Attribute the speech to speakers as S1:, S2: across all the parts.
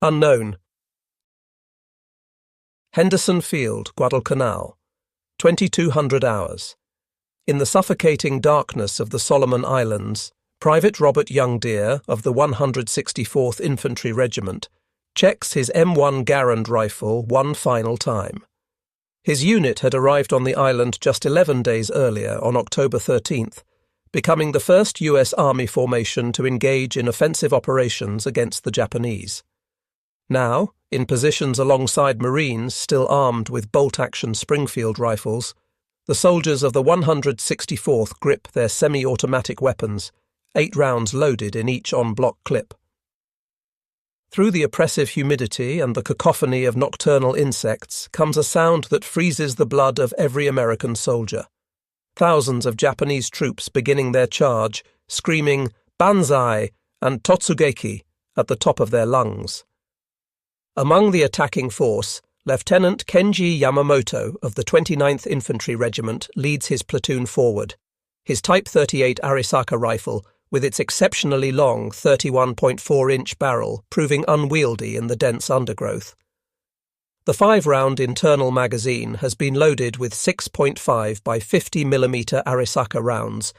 S1: Unknown. Henderson Field, Guadalcanal, 2200 hours. In the suffocating darkness of the Solomon Islands, Private Robert Youngdeer of the 164th Infantry Regiment checks his M1 Garand rifle one final time. His unit had arrived on the island just 11 days earlier, on October 13th, becoming the first US Army formation to engage in offensive operations against the Japanese. Now, in positions alongside Marines still armed with bolt-action Springfield rifles, the soldiers of the 164th grip their semi-automatic weapons, 8 rounds loaded in each en-bloc clip. Through the oppressive humidity and the cacophony of nocturnal insects comes a sound that freezes the blood of every American soldier. Thousands of Japanese troops beginning their charge, screaming banzai and totsugeki at the top of their lungs. Among the attacking force, Lieutenant Kenji Yamamoto of the 29th Infantry Regiment leads his platoon forward, his Type 38 Arisaka rifle, with its exceptionally long 31.4-inch barrel, proving unwieldy in the dense undergrowth. The 5-round internal magazine has been loaded with 6.5 by 50mm Arisaka rounds,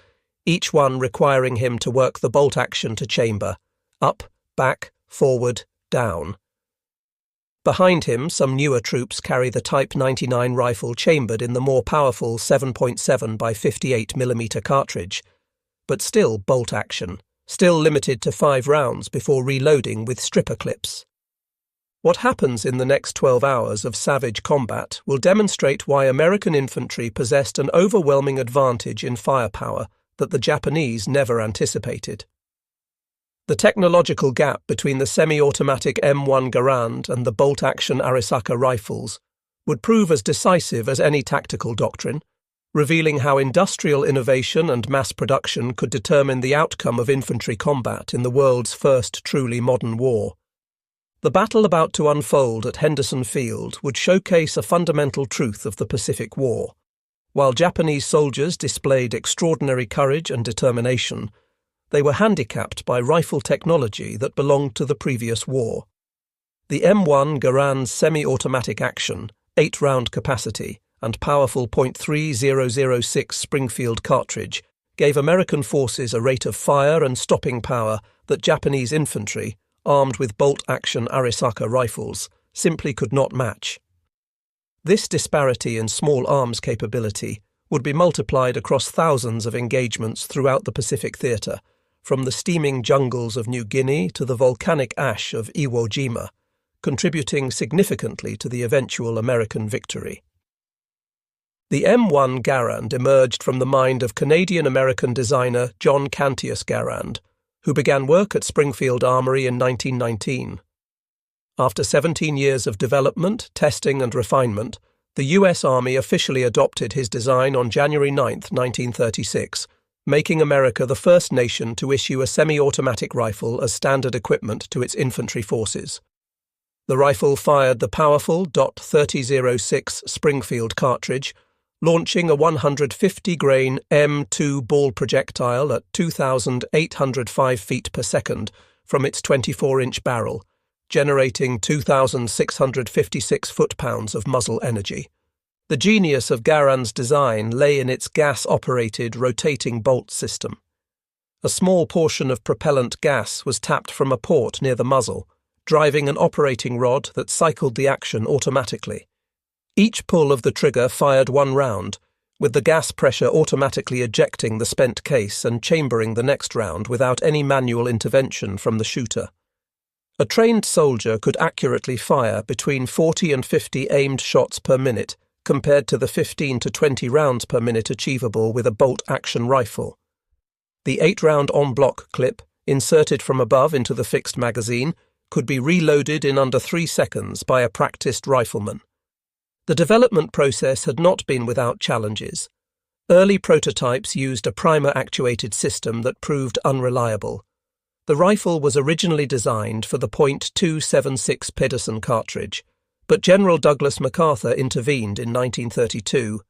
S1: each one requiring him to work the bolt action to chamber, up, back, forward, down. Behind him, some newer troops carry the Type 99 rifle chambered in the more powerful 7.7 by 58mm cartridge, but still bolt action, still limited to 5 rounds before reloading with stripper clips. What happens in the next 12 hours of savage combat will demonstrate why American infantry possessed an overwhelming advantage in firepower that the Japanese never anticipated. The technological gap between the semi-automatic M1 Garand and the bolt-action Arisaka rifles would prove as decisive as any tactical doctrine, revealing how industrial innovation and mass production could determine the outcome of infantry combat in the world's first truly modern war. The battle about to unfold at Henderson Field would showcase a fundamental truth of the Pacific War. While Japanese soldiers displayed extraordinary courage and determination, they were handicapped by rifle technology that belonged to the previous war. The M1 Garand's semi-automatic action, 8-round capacity, and powerful .3006 Springfield cartridge gave American forces a rate of fire and stopping power that Japanese infantry, armed with bolt-action Arisaka rifles, simply could not match. This disparity in small arms capability would be multiplied across thousands of engagements throughout the Pacific theatre, from the steaming jungles of New Guinea to the volcanic ash of Iwo Jima, contributing significantly to the eventual American victory. The M1 Garand emerged from the mind of Canadian-American designer John Cantius Garand, who began work at Springfield Armory in 1919. After 17 years of development, testing and refinement, the US Army officially adopted his design on January 9, 1936, making America the first nation to issue a semi-automatic rifle as standard equipment to its infantry forces. The rifle fired the powerful .3006 Springfield cartridge, launching a 150-grain M2 ball projectile at 2,805 feet per second from its 24-inch barrel, generating 2,656 foot-pounds of muzzle energy. The genius of Garand's design lay in its gas-operated rotating bolt system. A small portion of propellant gas was tapped from a port near the muzzle, driving an operating rod that cycled the action automatically. Each pull of the trigger fired 1 round, with the gas pressure automatically ejecting the spent case and chambering the next round without any manual intervention from the shooter. A trained soldier could accurately fire between 40 and 50 aimed shots per minute, compared to the 15 to 20 rounds per minute achievable with a bolt-action rifle. The 8-round en-bloc clip, inserted from above into the fixed magazine, could be reloaded in under 3 seconds by a practiced rifleman. The development process had not been without challenges. Early prototypes used a primer-actuated system that proved unreliable. The rifle was originally designed for the .276 Pedersen cartridge, but General Douglas MacArthur intervened in 1932,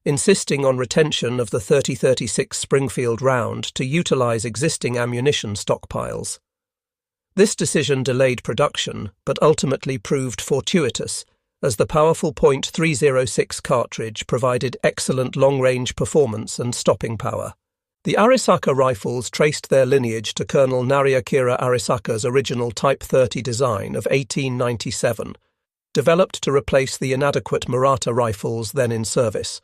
S1: insisting on retention of the .3036 Springfield round to utilize existing ammunition stockpiles. This decision delayed production, but ultimately proved fortuitous, as the powerful .306 cartridge provided excellent long-range performance and stopping power. The Arisaka rifles traced their lineage to Colonel Nariakira Arisaka's original Type 30 design of 1897, developed to replace the inadequate Murata rifles then in service.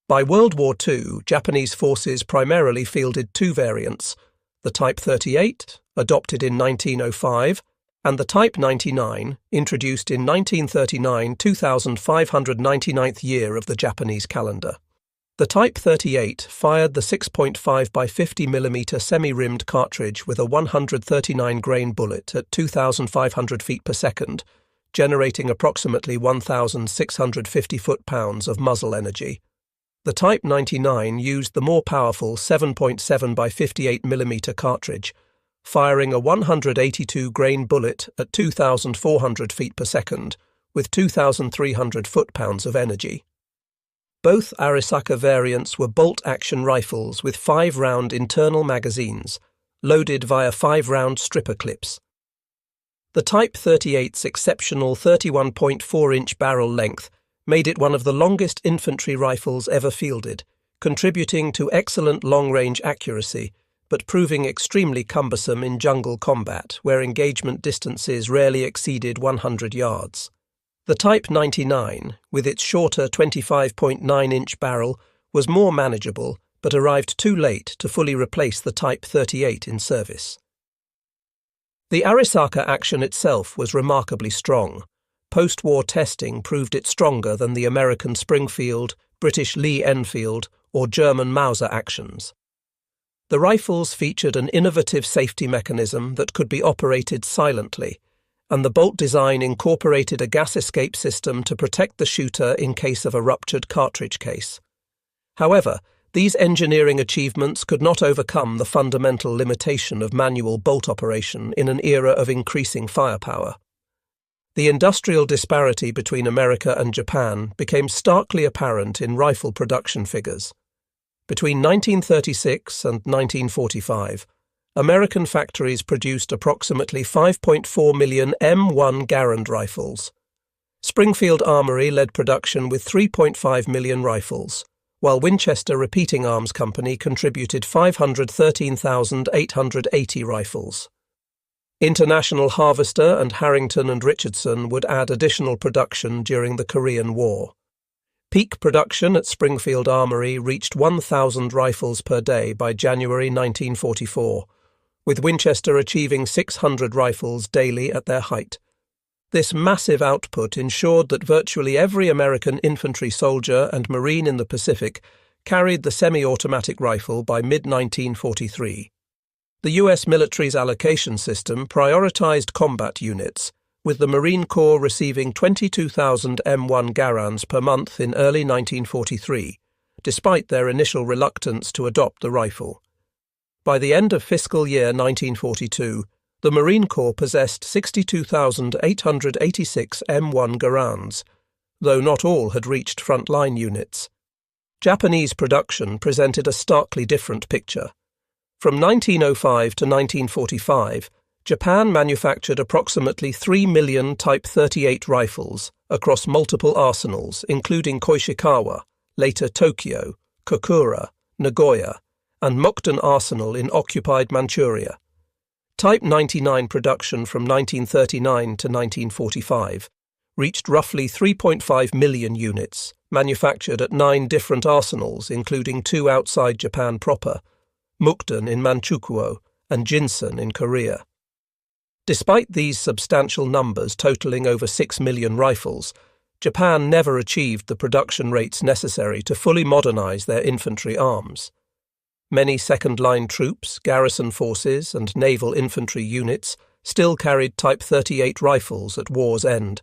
S1: By World War II, Japanese forces primarily fielded two variants, the Type 38, adopted in 1905, and the Type 99, introduced in 1939, 2599th year of the Japanese calendar. The Type 38 fired the 6.5 by 50 mm semi-rimmed cartridge with a 139-grain bullet at 2,500 feet per second, generating approximately 1,650 foot-pounds of muzzle energy. The Type 99 used the more powerful 7.7 by 58 mm cartridge, firing a 182-grain bullet at 2,400 feet per second, with 2,300 foot-pounds of energy. Both Arisaka variants were bolt-action rifles with 5-round internal magazines, loaded via 5-round stripper clips. The Type 38's exceptional 31.4-inch barrel length made it one of the longest infantry rifles ever fielded, contributing to excellent long-range accuracy, but proving extremely cumbersome in jungle combat, where engagement distances rarely exceeded 100 yards. The Type 99, with its shorter 25.9-inch barrel, was more manageable, but arrived too late to fully replace the Type 38 in service. The Arisaka action itself was remarkably strong. Post-war testing proved it stronger than the American Springfield, British Lee Enfield, or German Mauser actions. The rifles featured an innovative safety mechanism that could be operated silently, and the bolt design incorporated a gas escape system to protect the shooter in case of a ruptured cartridge case. However, these engineering achievements could not overcome the fundamental limitation of manual bolt operation in an era of increasing firepower. The industrial disparity between America and Japan became starkly apparent in rifle production figures. Between 1936 and 1945, American factories produced approximately 5.4 million M1 Garand rifles. Springfield Armory led production with 3.5 million rifles, while Winchester Repeating Arms Company contributed 513,880 rifles. International Harvester and Harrington and Richardson would add additional production during the Korean War. Peak production at Springfield Armory reached 1,000 rifles per day by January 1944, with Winchester achieving 600 rifles daily at their height. This massive output ensured that virtually every American infantry soldier and Marine in the Pacific carried the semi-automatic rifle by mid-1943. The U.S. military's allocation system prioritized combat units, with the Marine Corps receiving 22,000 M1 Garands per month in early 1943, despite their initial reluctance to adopt the rifle. By the end of fiscal year 1942, the Marine Corps possessed 62,886 M1 Garands, though not all had reached frontline units. Japanese production presented a starkly different picture. From 1905 to 1945, Japan manufactured approximately 3 million Type 38 rifles across multiple arsenals, including Koishikawa, later Tokyo, Kokura, Nagoya, and Mukden Arsenal in occupied Manchuria. Type 99 production from 1939 to 1945 reached roughly 3.5 million units, manufactured at 9 different arsenals, including 2 outside Japan proper, Mukden in Manchukuo and Jinsen in Korea. Despite these substantial numbers totaling over 6 million rifles, Japan never achieved the production rates necessary to fully modernize their infantry arms. Many second-line troops, garrison forces, and naval infantry units still carried Type 38 rifles at war's end,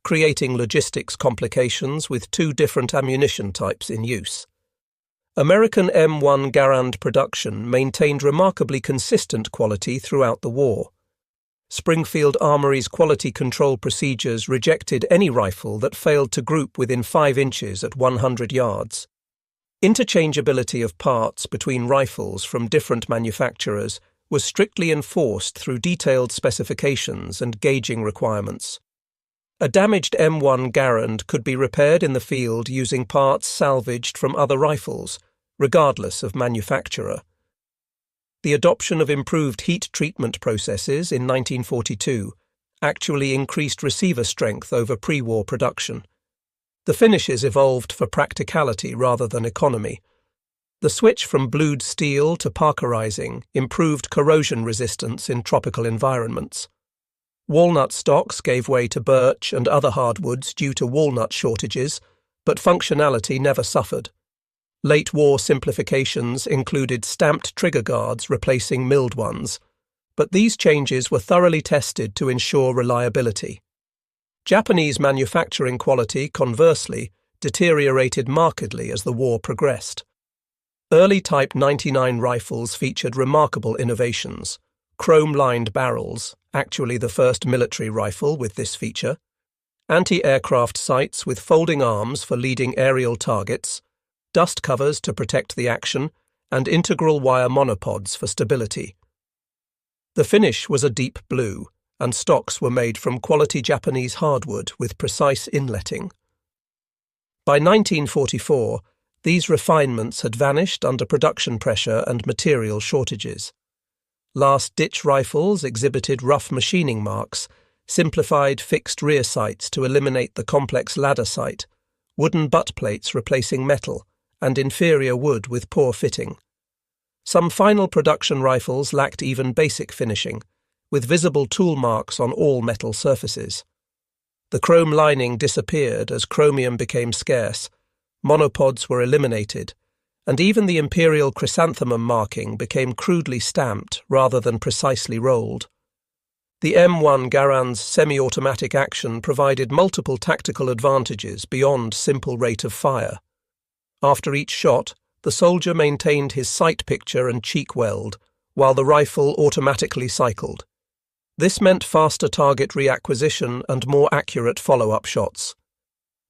S1: creating logistics complications with 2 different ammunition types in use. American M1 Garand production maintained remarkably consistent quality throughout the war. Springfield Armory's quality control procedures rejected any rifle that failed to group within 5 inches at 100 yards. Interchangeability of parts between rifles from different manufacturers was strictly enforced through detailed specifications and gauging requirements. A damaged M1 Garand could be repaired in the field using parts salvaged from other rifles, regardless of manufacturer. The adoption of improved heat treatment processes in 1942 actually increased receiver strength over pre-war production. The finishes evolved for practicality rather than economy. The switch from blued steel to parkerizing improved corrosion resistance in tropical environments. Walnut stocks gave way to birch and other hardwoods due to walnut shortages, but functionality never suffered. Late-war simplifications included stamped trigger guards replacing milled ones, but these changes were thoroughly tested to ensure reliability. Japanese manufacturing quality, conversely, deteriorated markedly as the war progressed. Early Type 99 rifles featured remarkable innovations: chrome-lined barrels, actually the first military rifle with this feature, anti-aircraft sights with folding arms for leading aerial targets, dust covers to protect the action, and integral wire monopods for stability. The finish was a deep blue, and stocks were made from quality Japanese hardwood with precise inletting. By 1944, these refinements had vanished under production pressure and material shortages. Last-ditch rifles exhibited rough machining marks, simplified fixed rear sights to eliminate the complex ladder sight, wooden butt plates replacing metal, and inferior wood with poor fitting. Some final production rifles lacked even basic finishing, with visible tool marks on all metal surfaces. The chrome lining disappeared as chromium became scarce, monopods were eliminated, and even the imperial chrysanthemum marking became crudely stamped rather than precisely rolled. The M1 Garand's semi-automatic action provided multiple tactical advantages beyond simple rate of fire. After each shot, the soldier maintained his sight picture and cheek weld, while the rifle automatically cycled. This meant faster target reacquisition and more accurate follow-up shots.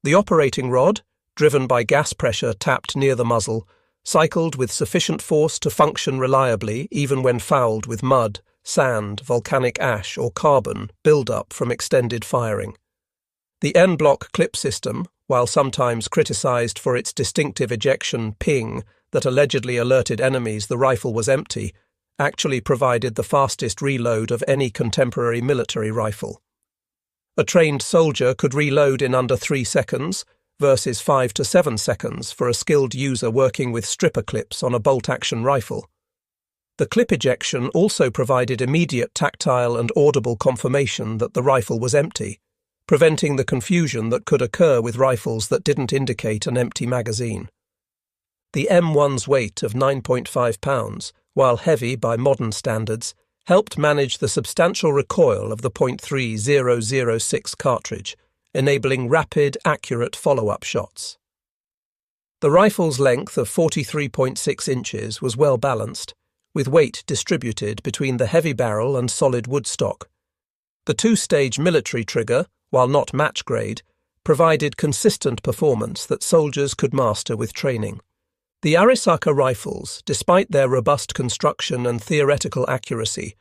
S1: The operating rod, driven by gas pressure tapped near the muzzle, cycled with sufficient force to function reliably even when fouled with mud, sand, volcanic ash, or carbon build-up from extended firing. The N-block clip system, while sometimes criticized for its distinctive ejection ping that allegedly alerted enemies the rifle was empty, actually provided the fastest reload of any contemporary military rifle. A trained soldier could reload in under 3 seconds, versus 5 to 7 seconds for a skilled user working with stripper clips on a bolt-action rifle. The clip ejection also provided immediate tactile and audible confirmation that the rifle was empty, preventing the confusion that could occur with rifles that didn't indicate an empty magazine. The M1's weight of 9.5 pounds, while heavy by modern standards, helped manage the substantial recoil of the .3006 cartridge, enabling rapid, accurate follow-up shots. The rifle's length of 43.6 inches was well balanced, with weight distributed between the heavy barrel and solid wood stock. The two-stage military trigger, while not match-grade, provided consistent performance that soldiers could master with training. The Arisaka rifles, despite their robust construction and theoretical accuracy,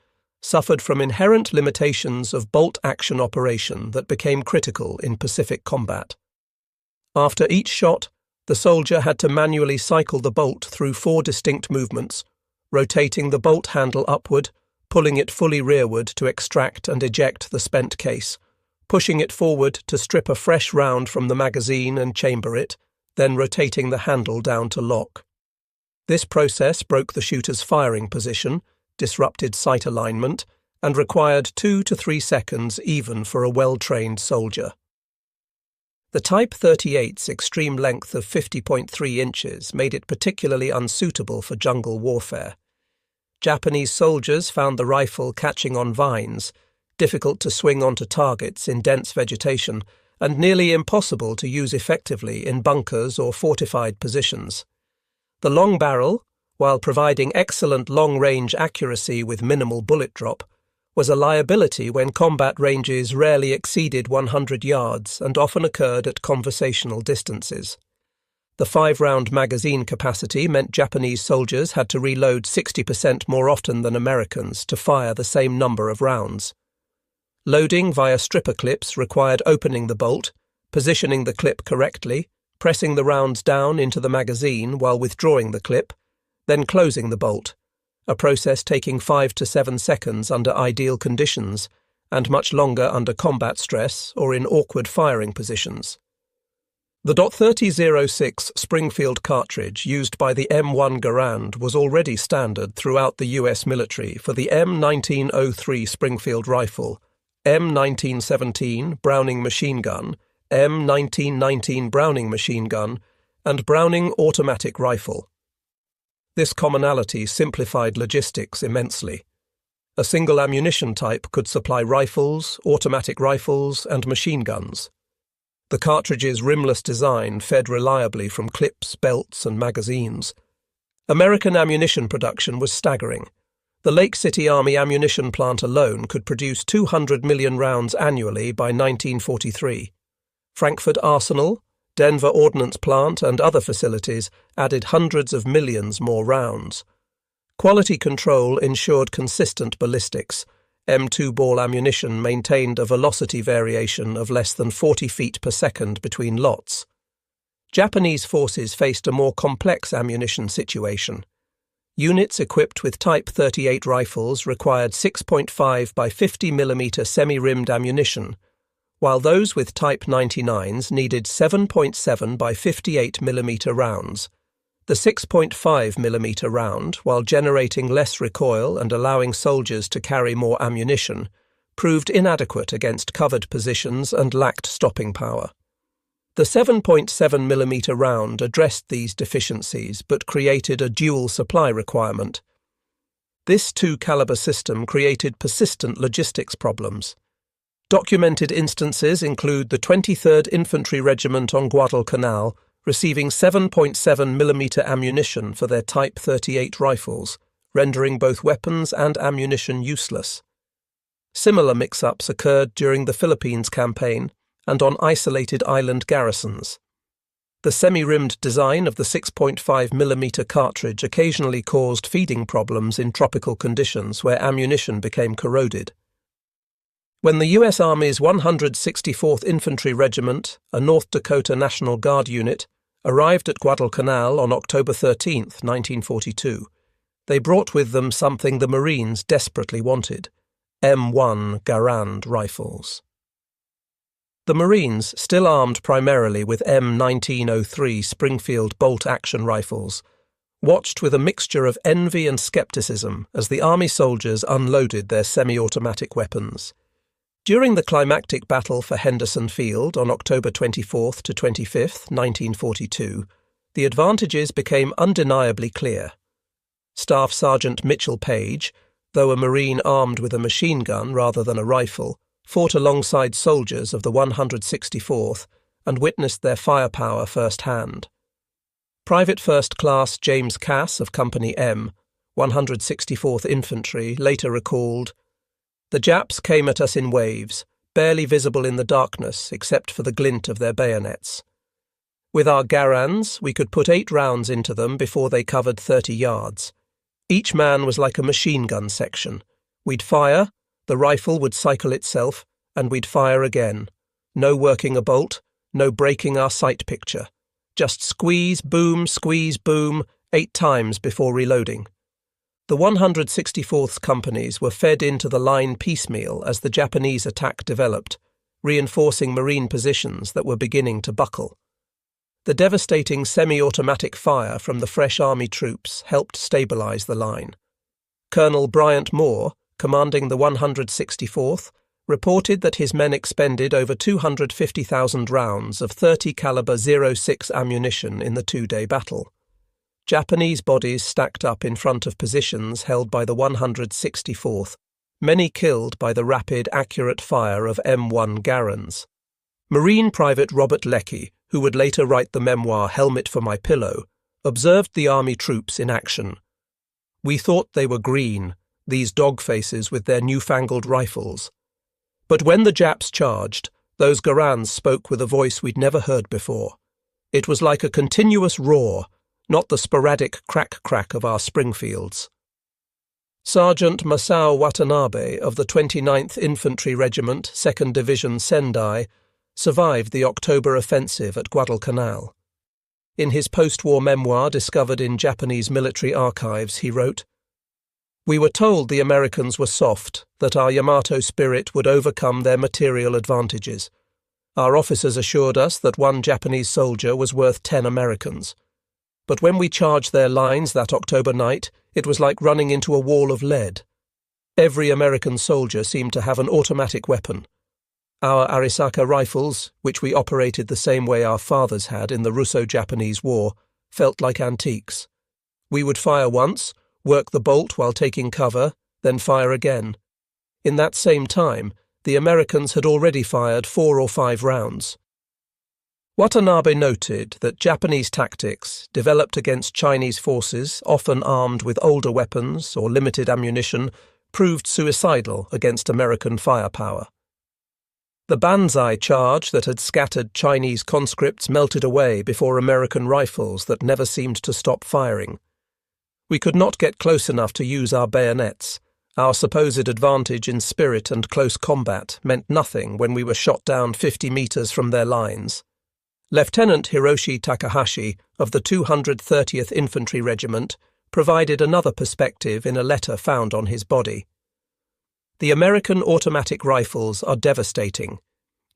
S1: suffered from inherent limitations of bolt-action operation that became critical in Pacific combat. After each shot, the soldier had to manually cycle the bolt through 4 distinct movements, rotating the bolt handle upward, pulling it fully rearward to extract and eject the spent case, pushing it forward to strip a fresh round from the magazine and chamber it, then rotating the handle down to lock. This process broke the shooter's firing position, disrupted sight alignment, and required 2 to 3 seconds even for a well-trained soldier. The Type 38's extreme length of 50.3 inches made it particularly unsuitable for jungle warfare. Japanese soldiers found the rifle catching on vines, difficult to swing onto targets in dense vegetation, and nearly impossible to use effectively in bunkers or fortified positions. The long barrel, while providing excellent long-range accuracy with minimal bullet drop, was a liability when combat ranges rarely exceeded 100 yards and often occurred at conversational distances. The 5-round magazine capacity meant Japanese soldiers had to reload 60% more often than Americans to fire the same number of rounds. Loading via stripper clips required opening the bolt, positioning the clip correctly, pressing the rounds down into the magazine while withdrawing the clip, then closing the bolt, a process taking 5 to 7 seconds under ideal conditions and much longer under combat stress or in awkward firing positions. The .30-06 Springfield cartridge used by the M1 Garand was already standard throughout the US military for the M1903 Springfield rifle, M1917 Browning machine gun, M1919 Browning machine gun, and Browning automatic rifle. This commonality simplified logistics immensely. A single ammunition type could supply rifles, automatic rifles, and machine guns. The cartridge's rimless design fed reliably from clips, belts, and magazines. American ammunition production was staggering. The Lake City Army ammunition plant alone could produce 200 million rounds annually by 1943. Frankfurt Arsenal, Denver Ordnance Plant, and other facilities added hundreds of millions more rounds. Quality control ensured consistent ballistics. M2 ball ammunition maintained a velocity variation of less than 40 feet per second between lots. Japanese forces faced a more complex ammunition situation. Units equipped with Type 38 rifles required 6.5 by 50 mm semi-rimmed ammunition, while those with Type 99s needed 7.7 by 58 mm rounds. The 6.5 mm round, while generating less recoil and allowing soldiers to carry more ammunition, proved inadequate against covered positions and lacked stopping power. The 7.7 mm round addressed these deficiencies but created a dual supply requirement. This 2-caliber system created persistent logistics problems. Documented instances include the 23rd Infantry Regiment on Guadalcanal receiving 7.7 mm ammunition for their Type 38 rifles, rendering both weapons and ammunition useless. Similar mix-ups occurred during the Philippines campaign and on isolated island garrisons. The semi-rimmed design of the 6.5 mm cartridge occasionally caused feeding problems in tropical conditions where ammunition became corroded. When the U.S. Army's 164th Infantry Regiment, a North Dakota National Guard unit, arrived at Guadalcanal on October 13, 1942, they brought with them something the Marines desperately wanted: M1 Garand rifles. The Marines, still armed primarily with M1903 Springfield bolt-action rifles, watched with a mixture of envy and skepticism as the Army soldiers unloaded their semi-automatic weapons. During the climactic battle for Henderson Field on October 24 to 25, 1942, the advantages became undeniably clear. Staff Sergeant Mitchell Page, though a Marine armed with a machine gun rather than a rifle, fought alongside soldiers of the 164th and witnessed their firepower firsthand. Private First Class James Cass of Company M, 164th Infantry, later recalled, "The Japs came at us in waves, barely visible in the darkness except for the glint of their bayonets. With our Garands, we could put 8 rounds into them before they covered 30 yards. Each man was like a machine gun section. We'd fire, the rifle would cycle itself, and we'd fire again. No working a bolt, no breaking our sight picture. Just squeeze, boom, 8 times before reloading." The 164th companies were fed into the line piecemeal as the Japanese attack developed, reinforcing Marine positions that were beginning to buckle. The devastating semi-automatic fire from the fresh Army troops helped stabilize the line. Colonel Bryant Moore, commanding the 164th, reported that his men expended over 250,000 rounds of 30 caliber .06 ammunition in the 2-day battle. Japanese bodies stacked up in front of positions held by the 164th, many killed by the rapid, accurate fire of M1 Garands. Marine Private Robert Leckie, who would later write the memoir Helmet for My Pillow, observed the Army troops in action. "We thought they were green, these dog faces with their newfangled rifles. But when the Japs charged, those Garands spoke with a voice we'd never heard before. It was like a continuous roar, not the sporadic crack-crack of our Springfields. Sergeant Masao Watanabe of the 29th Infantry Regiment, 2nd Division Sendai, survived the October offensive at Guadalcanal. In his post-war memoir discovered in Japanese military archives, he wrote, "We were told the Americans were soft, that our Yamato spirit would overcome their material advantages. Our officers assured us that one Japanese soldier was worth 10 Americans. But when we charged their lines that October night, it was like running into a wall of lead. Every American soldier seemed to have an automatic weapon. Our Arisaka rifles, which we operated the same way our fathers had in the Russo-Japanese War, felt like antiques. We would fire once, work the bolt while taking cover, then fire again. In that same time, the Americans had already fired 4 or 5 rounds." Watanabe noted that Japanese tactics, developed against Chinese forces, often armed with older weapons or limited ammunition, proved suicidal against American firepower. The banzai charge that had scattered Chinese conscripts melted away before American rifles that never seemed to stop firing. We could not get close enough to use our bayonets. Our supposed advantage in spirit and close combat meant nothing when we were shot down 50 meters from their lines. Lieutenant Hiroshi Takahashi of the 230th Infantry Regiment provided another perspective in a letter found on his body. "The American automatic rifles are devastating.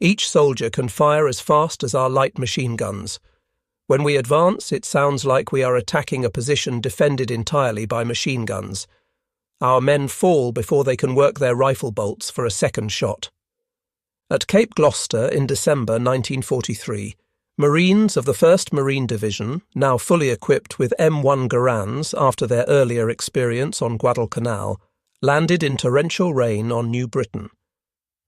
S1: Each soldier can fire as fast as our light machine guns. When we advance, it sounds like we are attacking a position defended entirely by machine guns. Our men fall before they can work their rifle bolts for a second shot." At Cape Gloucester in December 1943, Marines of the 1st Marine Division, now fully equipped with M1 Garands after their earlier experience on Guadalcanal, landed in torrential rain on New Britain.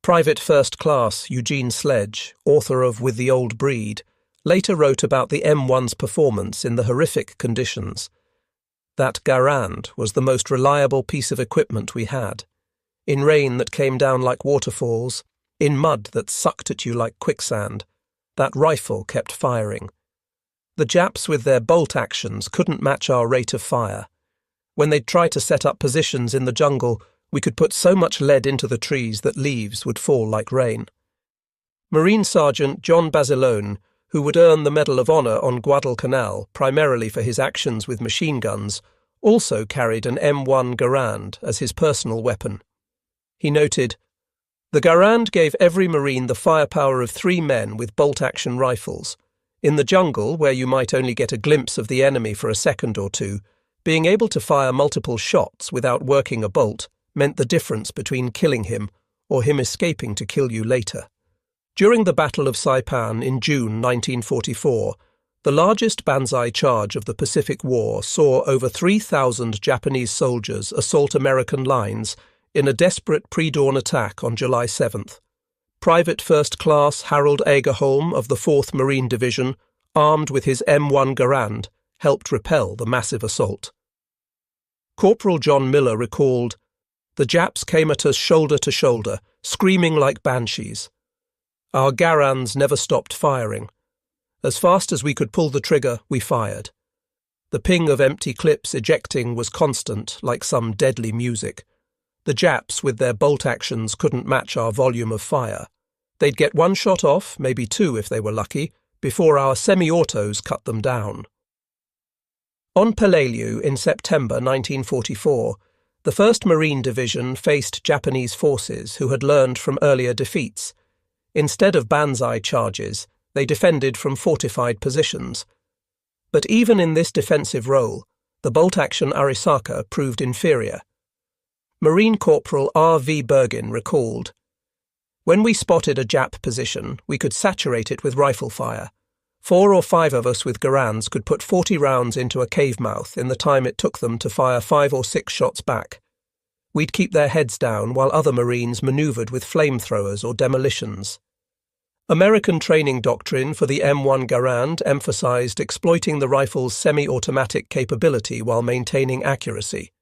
S1: Private First Class Eugene Sledge, author of With the Old Breed, later wrote about the M1's performance in the horrific conditions. "That Garand was the most reliable piece of equipment we had. In rain that came down like waterfalls, in mud that sucked at you like quicksand, that rifle kept firing. The Japs with their bolt actions couldn't match our rate of fire. When they'd try to set up positions in the jungle, we could put so much lead into the trees that leaves would fall like rain." Marine Sergeant John Basilone, who would earn the Medal of Honor on Guadalcanal primarily for his actions with machine guns, also carried an M1 Garand as his personal weapon. He noted, "The Garand gave every Marine the firepower of 3 men with bolt-action rifles. In the jungle, where you might only get a glimpse of the enemy for a second or two, being able to fire multiple shots without working a bolt meant the difference between killing him or him escaping to kill you later." During the Battle of Saipan in June 1944, the largest banzai charge of the Pacific War saw over 3,000 Japanese soldiers assault American lines in a desperate pre-dawn attack on July 7th. Private First Class Harold Agerholm of the 4th Marine Division, armed with his M1 Garand, helped repel the massive assault. Corporal John Miller recalled, "The Japs came at us shoulder to shoulder, screaming like banshees. Our Garands never stopped firing. As fast as we could pull the trigger, we fired. The ping of empty clips ejecting was constant, like some deadly music. The Japs, with their bolt actions, couldn't match our volume of fire. They'd get 1 shot off, maybe 2 if they were lucky, before our semi-autos cut them down." On Peleliu in September 1944, the 1st Marine Division faced Japanese forces who had learned from earlier defeats. Instead of banzai charges, they defended from fortified positions. But even in this defensive role, the bolt-action Arisaka proved inferior. Marine Corporal R.V. Bergin recalled, "When we spotted a Jap position, we could saturate it with rifle fire. 4 or 5 of us with Garands could put 40 rounds into a cave mouth in the time it took them to fire 5 or 6 shots back. We'd keep their heads down while other Marines manoeuvred with flamethrowers or demolitions." American training doctrine for the M1 Garand emphasized exploiting the rifle's semi-automatic capability while maintaining accuracy.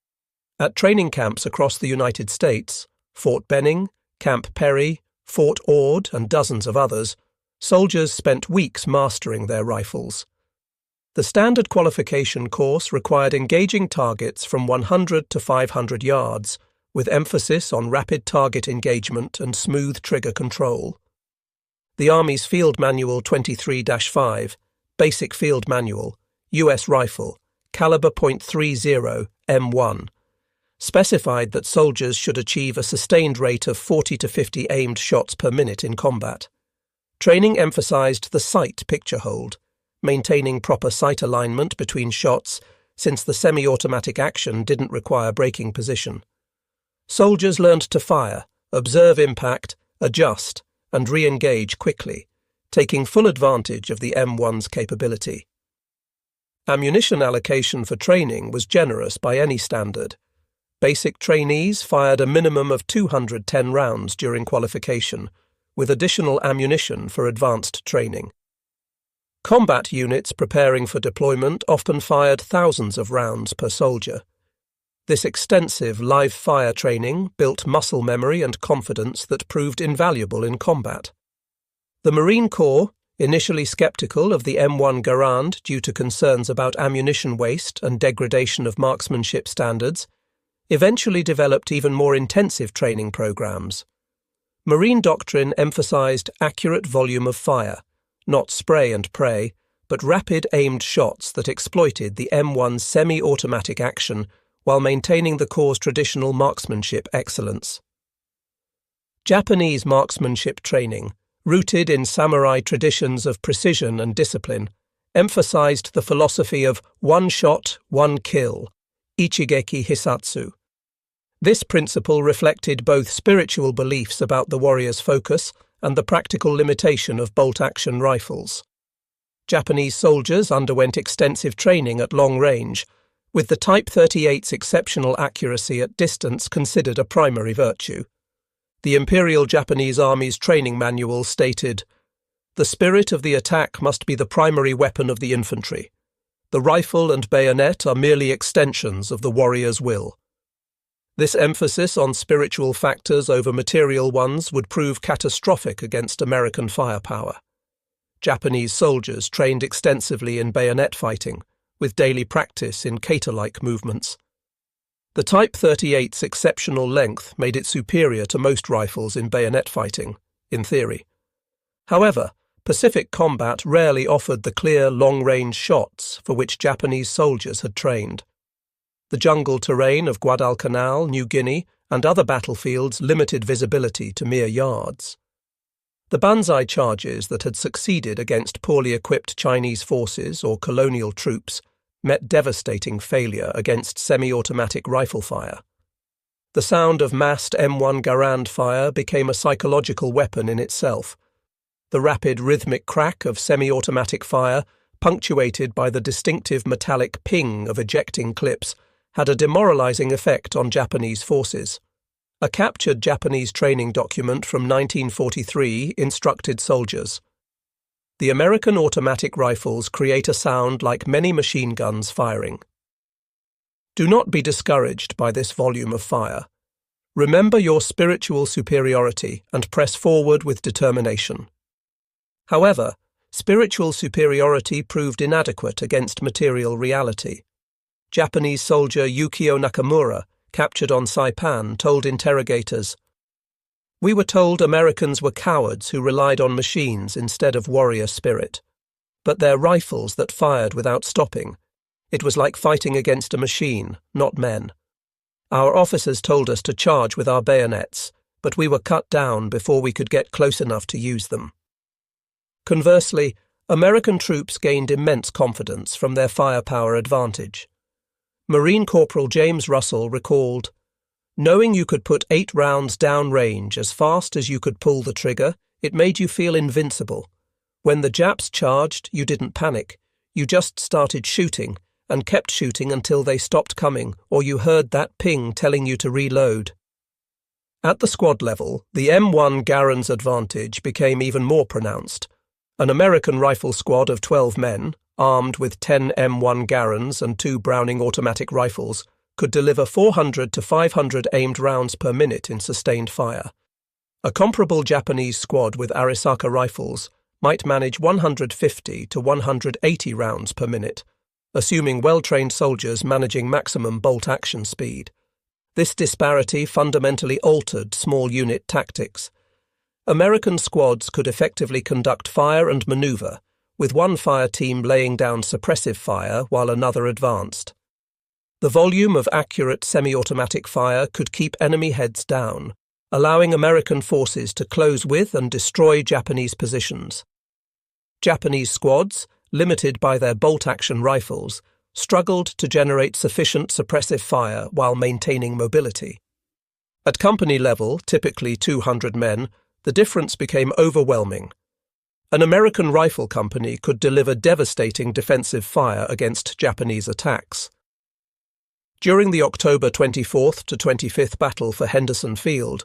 S1: At training camps across the United States, Fort Benning, Camp Perry, Fort Ord, and dozens of others, Soldiers spent weeks mastering their rifles. The standard qualification course required engaging targets from 100 to 500 yards, with emphasis on rapid target engagement and smooth trigger control. The Army's Field Manual 23-5, Basic Field Manual, U.S. Rifle, caliber .30 M1, specified that soldiers should achieve a sustained rate of 40 to 50 aimed shots per minute in combat. Training emphasized the sight picture hold, maintaining proper sight alignment between shots since the semi-automatic action didn't require braking position. Soldiers learned to fire, observe impact, adjust, and re-engage quickly, taking full advantage of the M1's capability. Ammunition allocation for training was generous by any standard. Basic trainees fired a minimum of 210 rounds during qualification, with additional ammunition for advanced training. Combat units preparing for deployment often fired thousands of rounds per soldier. This extensive live-fire training built muscle memory and confidence that proved invaluable in combat. The Marine Corps, initially skeptical of the M1 Garand due to concerns about ammunition waste and degradation of marksmanship standards, eventually developed even more intensive training programs. Marine doctrine emphasized accurate volume of fire, not spray and pray, but rapid aimed shots that exploited the M1's semi-automatic action while maintaining the Corps' traditional marksmanship excellence. Japanese marksmanship training, rooted in samurai traditions of precision and discipline, emphasized the philosophy of one shot, one kill, ichigeki hisatsu. This principle reflected both spiritual beliefs about the warrior's focus and the practical limitation of bolt-action rifles. Japanese soldiers underwent extensive training at long range, with the Type 38's exceptional accuracy at distance considered a primary virtue. The Imperial Japanese Army's training manual stated, "The spirit of the attack must be the primary weapon of the infantry. The rifle and bayonet are merely extensions of the warrior's will." This emphasis on spiritual factors over material ones would prove catastrophic against American firepower. Japanese soldiers trained extensively in bayonet fighting, with daily practice in kata-like movements. The Type 38's exceptional length made it superior to most rifles in bayonet fighting, in theory. However, Pacific combat rarely offered the clear long-range shots for which Japanese soldiers had trained. The jungle terrain of Guadalcanal, New Guinea, and other battlefields limited visibility to mere yards. The banzai charges that had succeeded against poorly equipped Chinese forces or colonial troops met devastating failure against semi-automatic rifle fire. The sound of massed M1 Garand fire became a psychological weapon in itself. The rapid rhythmic crack of semi-automatic fire, punctuated by the distinctive metallic ping of ejecting clips, had a demoralizing effect on Japanese forces. A captured Japanese training document from 1943 instructed soldiers, "The American automatic rifles create a sound like many machine guns firing." Do not be discouraged by this volume of fire. Remember your spiritual superiority and press forward with determination. However, spiritual superiority proved inadequate against material reality. Japanese soldier Yukio Nakamura, captured on Saipan, told interrogators, "We were told Americans were cowards who relied on machines instead of warrior spirit. But their rifles that fired without stopping. It was like fighting against a machine, not men. Our officers told us to charge with our bayonets, but we were cut down before we could get close enough to use them." Conversely, American troops gained immense confidence from their firepower advantage. Marine Corporal James Russell recalled, "Knowing you could put 8 rounds downrange as fast as you could pull the trigger, it made you feel invincible. When the Japs charged, you didn't panic. You just started shooting, and kept shooting until they stopped coming, or you heard that ping telling you to reload." At the squad level, the M1 Garand's advantage became even more pronounced. An American rifle squad of 12 men, armed with 10 M1 Garands and 2 Browning automatic rifles, could deliver 400 to 500 aimed rounds per minute in sustained fire. A comparable Japanese squad with Arisaka rifles, might manage 150 to 180 rounds per minute, assuming well-trained soldiers managing maximum bolt action speed. This disparity fundamentally altered small unit tactics. American squads could effectively conduct fire and maneuver, with one fire team laying down suppressive fire while another advanced. The volume of accurate semi-automatic fire could keep enemy heads down, allowing American forces to close with and destroy Japanese positions. Japanese squads, limited by their bolt-action rifles, struggled to generate sufficient suppressive fire while maintaining mobility. At company level, typically 200 men, the difference became overwhelming. An American rifle company could deliver devastating defensive fire against Japanese attacks. During the October 24th to 25th Battle for Henderson Field,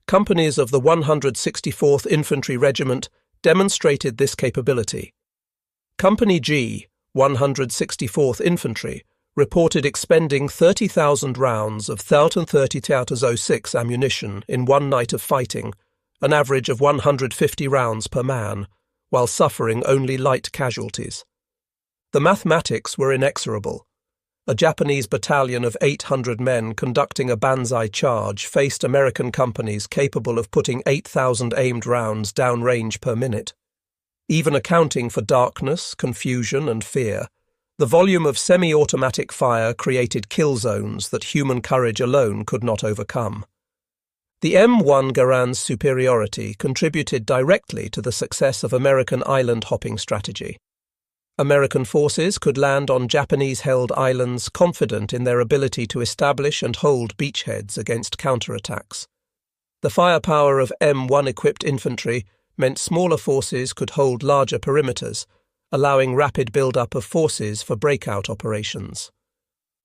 S1: companies of the 164th Infantry Regiment demonstrated this capability. Company G, 164th Infantry, reported expending 30,000 rounds of 30-06 ammunition in one night of fighting, an average of 150 rounds per man, while suffering only light casualties. The mathematics were inexorable. A Japanese battalion of 800 men conducting a banzai charge faced American companies capable of putting 8,000 aimed rounds downrange per minute. Even accounting for darkness, confusion, and fear, the volume of semi-automatic fire created kill zones that human courage alone could not overcome. The M1 Garand's superiority contributed directly to the success of American island-hopping strategy. American forces could land on Japanese-held islands confident in their ability to establish and hold beachheads against counterattacks. The firepower of M1-equipped infantry meant smaller forces could hold larger perimeters, allowing rapid build-up of forces for breakout operations.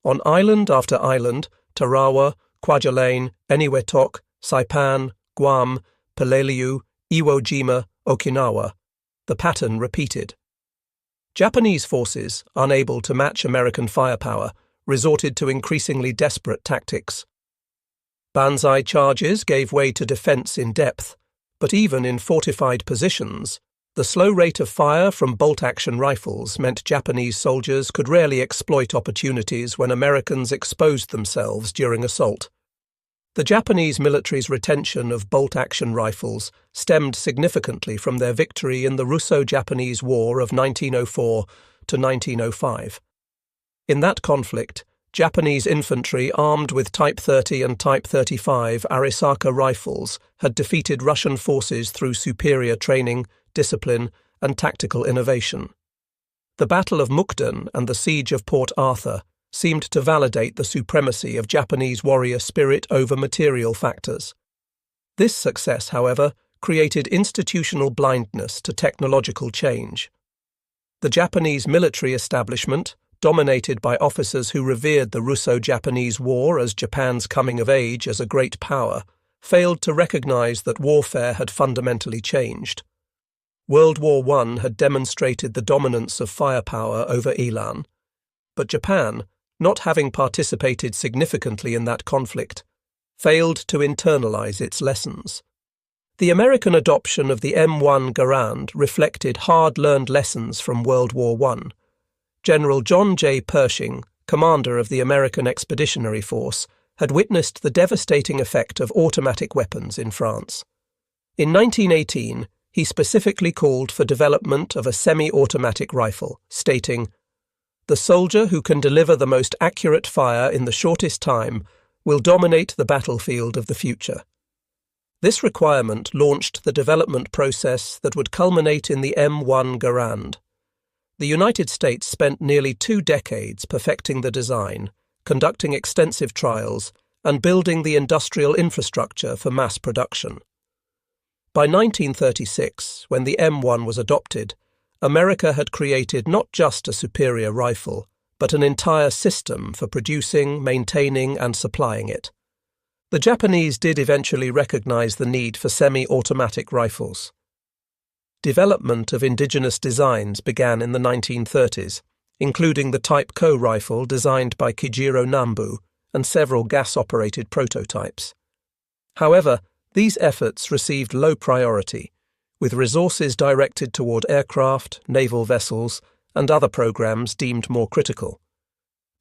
S1: On island after island, Tarawa, Kwajalein, Eniwetok, Saipan, Guam, Peleliu, Iwo Jima, Okinawa, the pattern repeated. Japanese forces, unable to match American firepower, resorted to increasingly desperate tactics. Banzai charges gave way to defense in depth, but even in fortified positions, the slow rate of fire from bolt-action rifles meant Japanese soldiers could rarely exploit opportunities when Americans exposed themselves during assault. The Japanese military's retention of bolt-action rifles stemmed significantly from their victory in the Russo-Japanese War of 1904 to 1905. In that conflict, Japanese infantry armed with Type 30 and Type 35 Arisaka rifles had defeated Russian forces through superior training, discipline, and tactical innovation. The Battle of Mukden and the Siege of Port Arthur seemed to validate the supremacy of Japanese warrior spirit over material factors. This success, however, created institutional blindness to technological change. The Japanese military establishment, dominated by officers who revered the Russo-Japanese War as Japan's coming of age as a great power, failed to recognize that warfare had fundamentally changed. World War I had demonstrated the dominance of firepower over elan, but Japan, not having participated significantly in that conflict, failed to internalize its lessons. The American adoption of the M1 Garand reflected hard-learned lessons from World War I. General John J. Pershing, commander of the American Expeditionary Force, had witnessed the devastating effect of automatic weapons in France. In 1918, he specifically called for development of a semi-automatic rifle, stating, "The soldier who can deliver the most accurate fire in the shortest time will dominate the battlefield of the future." This requirement launched the development process that would culminate in the M1 Garand. The United States spent nearly 2 decades perfecting the design, conducting extensive trials, and building the industrial infrastructure for mass production. By 1936, when the M1 was adopted, America had created not just a superior rifle, but an entire system for producing, maintaining, and supplying it. The Japanese did eventually recognize the need for semi-automatic rifles. Development of indigenous designs began in the 1930s, including the Type Co rifle designed by Kijiro Nambu and several gas-operated prototypes. However, these efforts received low priority, with resources directed toward aircraft, naval vessels, and other programs deemed more critical.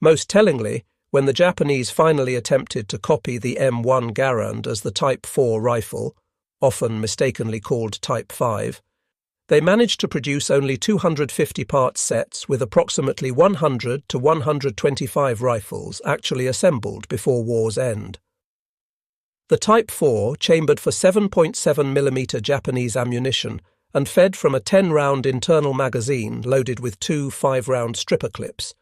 S1: Most tellingly, when the Japanese finally attempted to copy the M1 Garand as the Type 4 rifle, often mistakenly called Type 5, they managed to produce only 250-part sets with approximately 100 to 125 rifles actually assembled before war's end. The Type 4 chambered for 7.7mm Japanese ammunition and fed from a 10-round internal magazine loaded with two 5-round stripper clips,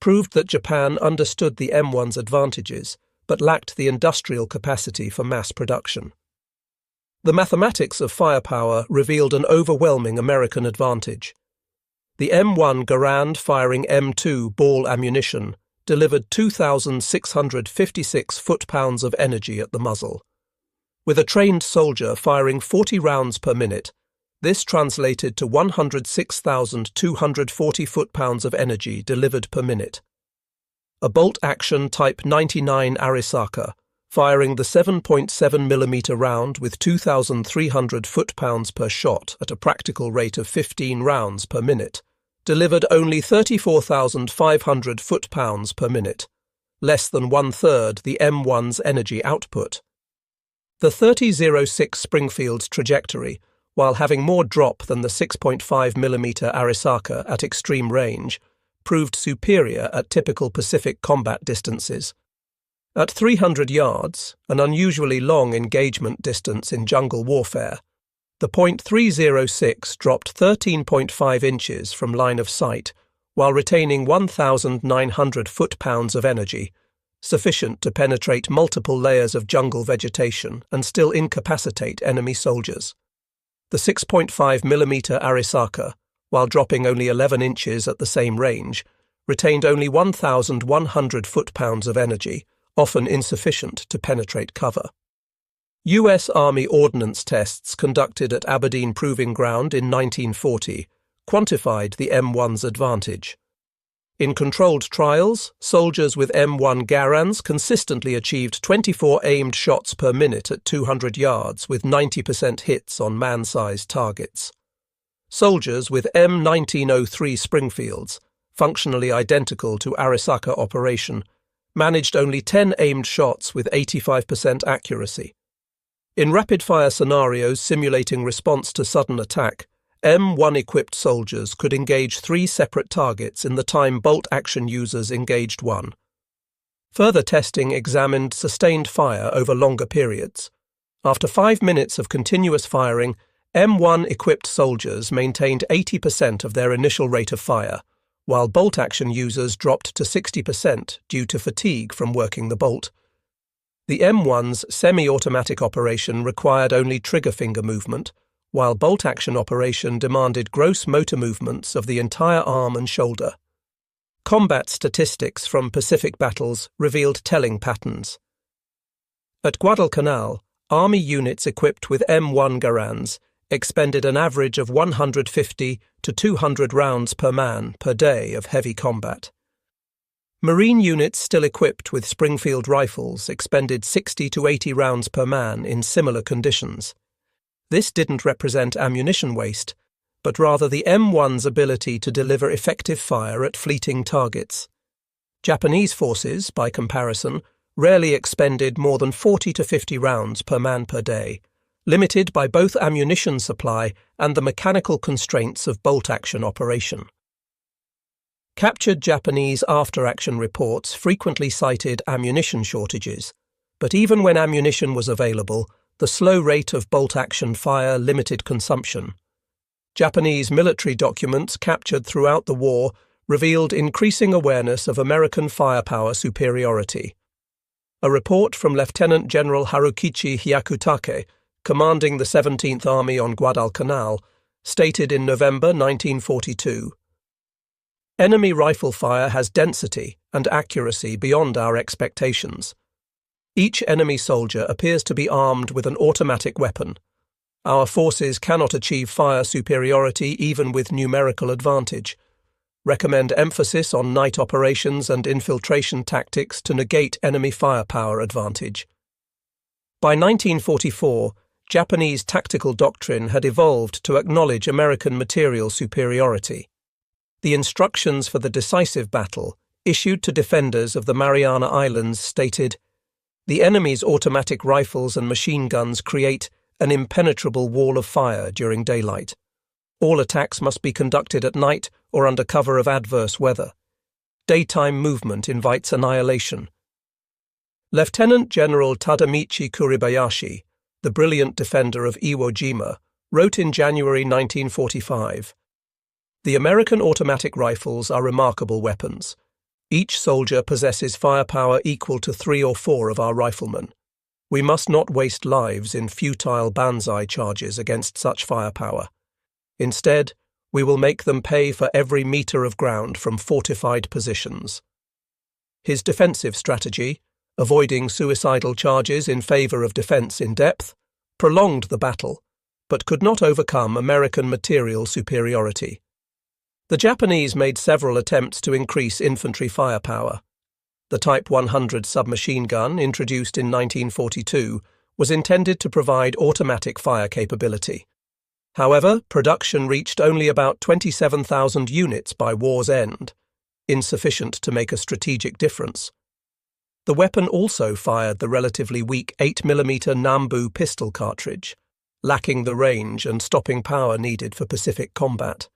S1: proved that Japan understood the M1's advantages but lacked the industrial capacity for mass production. The mathematics of firepower revealed an overwhelming American advantage. The M1 Garand firing M2 ball ammunition delivered 2,656 foot-pounds of energy at the muzzle. With a trained soldier firing 40 rounds per minute, this translated to 106,240 foot-pounds of energy delivered per minute. A bolt-action Type 99 Arisaka, firing the 7.7mm round with 2,300 foot-pounds per shot at a practical rate of 15 rounds per minute, delivered only 34,500 foot-pounds per minute, less than one-third the M1's energy output. The 30.06 Springfield's trajectory, while having more drop than the 6.5mm Arisaka at extreme range, proved superior at typical Pacific combat distances. At 300 yards, an unusually long engagement distance in jungle warfare, the .306 dropped 13.5 inches from line of sight while retaining 1,900 foot-pounds of energy, sufficient to penetrate multiple layers of jungle vegetation and still incapacitate enemy soldiers. The 6.5mm Arisaka, while dropping only 11 inches at the same range, retained only 1,100 foot-pounds of energy, often insufficient to penetrate cover. U.S. Army ordnance tests conducted at Aberdeen Proving Ground in 1940 quantified the M1's advantage. In controlled trials, soldiers with M1 Garands consistently achieved 24 aimed shots per minute at 200 yards with 90% hits on man-sized targets. Soldiers with M1903 Springfields, functionally identical to Arisaka operation, managed only 10 aimed shots with 85% accuracy. In rapid-fire scenarios simulating response to sudden attack, M1-equipped soldiers could engage 3 separate targets in the time bolt-action users engaged one. Further testing examined sustained fire over longer periods. After 5 minutes of continuous firing, M1-equipped soldiers maintained 80% of their initial rate of fire, while bolt-action users dropped to 60% due to fatigue from working the bolt. The M1's semi-automatic operation required only trigger finger movement, while bolt-action operation demanded gross motor movements of the entire arm and shoulder. Combat statistics from Pacific battles revealed telling patterns. At Guadalcanal, Army units equipped with M1 Garands expended an average of 150 to 200 rounds per man per day of heavy combat. Marine units still equipped with Springfield rifles expended 60 to 80 rounds per man in similar conditions. This didn't represent ammunition waste, but rather the M1's ability to deliver effective fire at fleeting targets. Japanese forces, by comparison, rarely expended more than 40 to 50 rounds per man per day, limited by both ammunition supply and the mechanical constraints of bolt-action operation. Captured Japanese after-action reports frequently cited ammunition shortages, but even when ammunition was available, the slow rate of bolt-action fire limited consumption. Japanese military documents captured throughout the war revealed increasing awareness of American firepower superiority. A report from Lieutenant General Harukichi Hyakutake, commanding the 17th Army on Guadalcanal, stated in November 1942, "Enemy rifle fire has density and accuracy beyond our expectations. Each enemy soldier appears to be armed with an automatic weapon. Our forces cannot achieve fire superiority even with numerical advantage. Recommend emphasis on night operations and infiltration tactics to negate enemy firepower advantage." By 1944, Japanese tactical doctrine had evolved to acknowledge American material superiority. The instructions for the decisive battle, issued to defenders of the Mariana Islands, stated, "The enemy's automatic rifles and machine guns create an impenetrable wall of fire during daylight. All attacks must be conducted at night or under cover of adverse weather. Daytime movement invites annihilation." Lieutenant General Tadamichi Kuribayashi, the brilliant defender of Iwo Jima, wrote in January 1945, "The American automatic rifles are remarkable weapons. Each soldier possesses firepower equal to 3 or 4 of our riflemen. We must not waste lives in futile banzai charges against such firepower. Instead, we will make them pay for every metre of ground from fortified positions." His defensive strategy, avoiding suicidal charges in favour of defence in depth, prolonged the battle, but could not overcome American material superiority. The Japanese made several attempts to increase infantry firepower. The Type 100 submachine gun, introduced in 1942, was intended to provide automatic fire capability. However, production reached only about 27,000 units by war's end, insufficient to make a strategic difference. The weapon also fired the relatively weak 8mm Nambu pistol cartridge, lacking the range and stopping power needed for Pacific combat.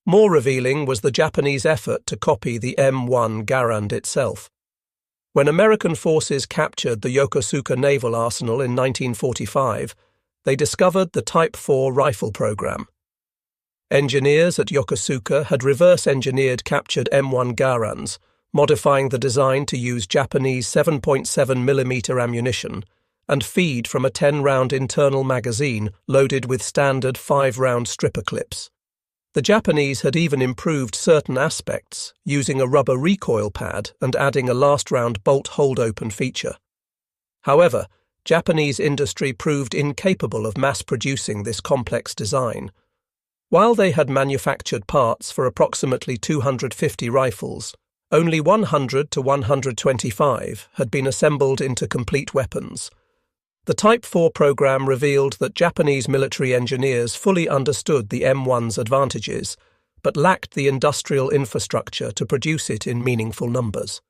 S1: More revealing was the Japanese effort to copy the M1 Garand itself. When American forces captured the Yokosuka Naval Arsenal in 1945, they discovered the Type 4 rifle program. Engineers at Yokosuka had reverse-engineered captured M1 Garands, modifying the design to use Japanese 7.7mm ammunition and feed from a 10-round internal magazine loaded with standard 5-round stripper clips. The Japanese had even improved certain aspects, using a rubber recoil pad and adding a last-round bolt hold-open feature. However, Japanese industry proved incapable of mass-producing this complex design. While they had manufactured parts for approximately 250 rifles, only 100 to 125 had been assembled into complete weapons. The Type 4 program revealed that Japanese military engineers fully understood the M1's advantages, but lacked the industrial infrastructure to produce it in meaningful numbers.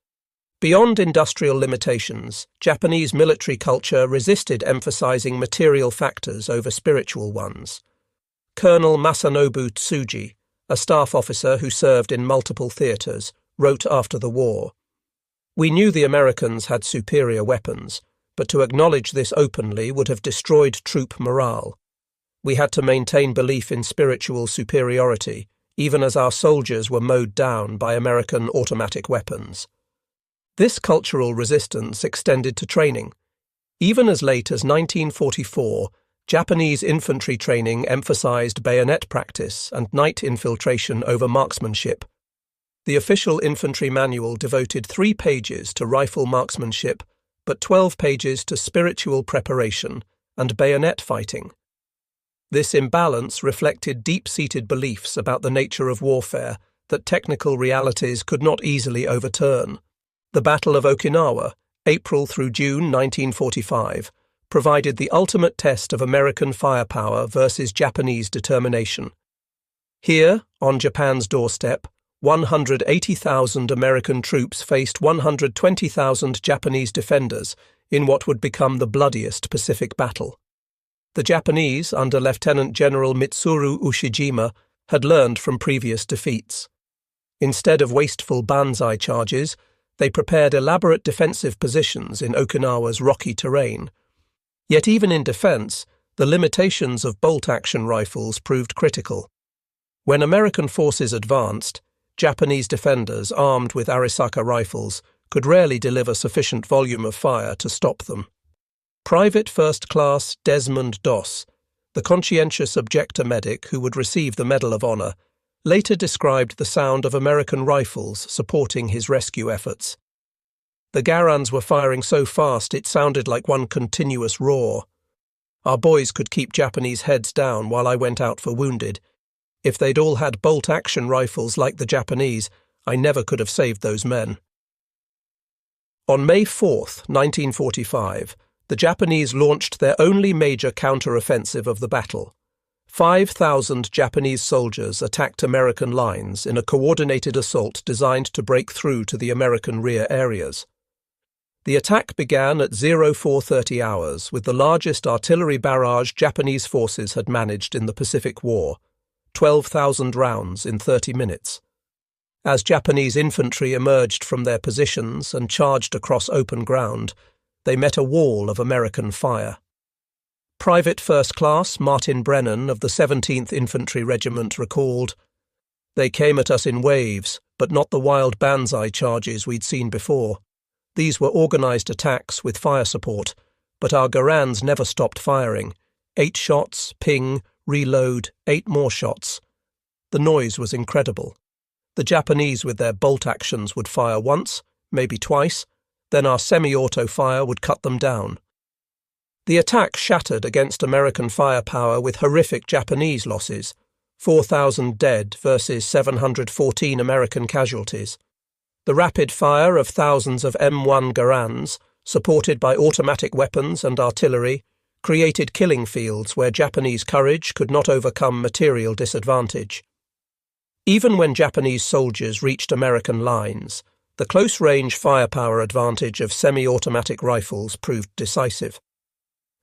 S1: Beyond industrial limitations, Japanese military culture resisted emphasizing material factors over spiritual ones. Colonel Masanobu Tsuji, a staff officer who served in multiple theaters, wrote after the war, "We knew the Americans had superior weapons, but to acknowledge this openly would have destroyed troop morale. We had to maintain belief in spiritual superiority, even as our soldiers were mowed down by American automatic weapons." This cultural resistance extended to training. Even as late as 1944, Japanese infantry training emphasized bayonet practice and night infiltration over marksmanship. The official infantry manual devoted 3 pages to rifle marksmanship, but 12 pages to spiritual preparation and bayonet fighting. This imbalance reflected deep-seated beliefs about the nature of warfare that technical realities could not easily overturn. The Battle of Okinawa, April through June 1945, provided the ultimate test of American firepower versus Japanese determination. Here, on Japan's doorstep, 180,000 American troops faced 120,000 Japanese defenders in what would become the bloodiest Pacific battle. The Japanese, under Lieutenant General Mitsuru Ushijima, had learned from previous defeats. Instead of wasteful banzai charges, they prepared elaborate defensive positions in Okinawa's rocky terrain. Yet even in defense, the limitations of bolt-action rifles proved critical. When American forces advanced, Japanese defenders armed with Arisaka rifles could rarely deliver sufficient volume of fire to stop them. Private First Class Desmond Doss, the conscientious objector medic who would receive the Medal of Honor, later described the sound of American rifles supporting his rescue efforts. The Garands were firing so fast it sounded like one continuous roar. Our boys could keep Japanese heads down while I went out for wounded. If they'd all had bolt-action rifles like the Japanese, I never could have saved those men. On May 4, 1945, the Japanese launched their only major counter-offensive of the battle. 5,000 Japanese soldiers attacked American lines in a coordinated assault designed to break through to the American rear areas. The attack began at 0430 hours with the largest artillery barrage Japanese forces had managed in the Pacific War, 12,000 rounds in 30 minutes. As Japanese infantry emerged from their positions and charged across open ground, they met a wall of American fire. Private First Class Martin Brennan of the 17th Infantry Regiment recalled, "They came at us in waves, but not the wild banzai charges we'd seen before. These were organised attacks with fire support, but our Garands never stopped firing. 8 shots, ping, reload, 8 more shots. The noise was incredible. The Japanese with their bolt actions would fire once, maybe twice, then our semi-auto fire would cut them down. The attack shattered against American firepower with horrific Japanese losses, 4,000 dead versus 714 American casualties. The rapid fire of thousands of M1 Garands, supported by automatic weapons and artillery, created killing fields where Japanese courage could not overcome material disadvantage. Even when Japanese soldiers reached American lines, the close-range firepower advantage of semi-automatic rifles proved decisive.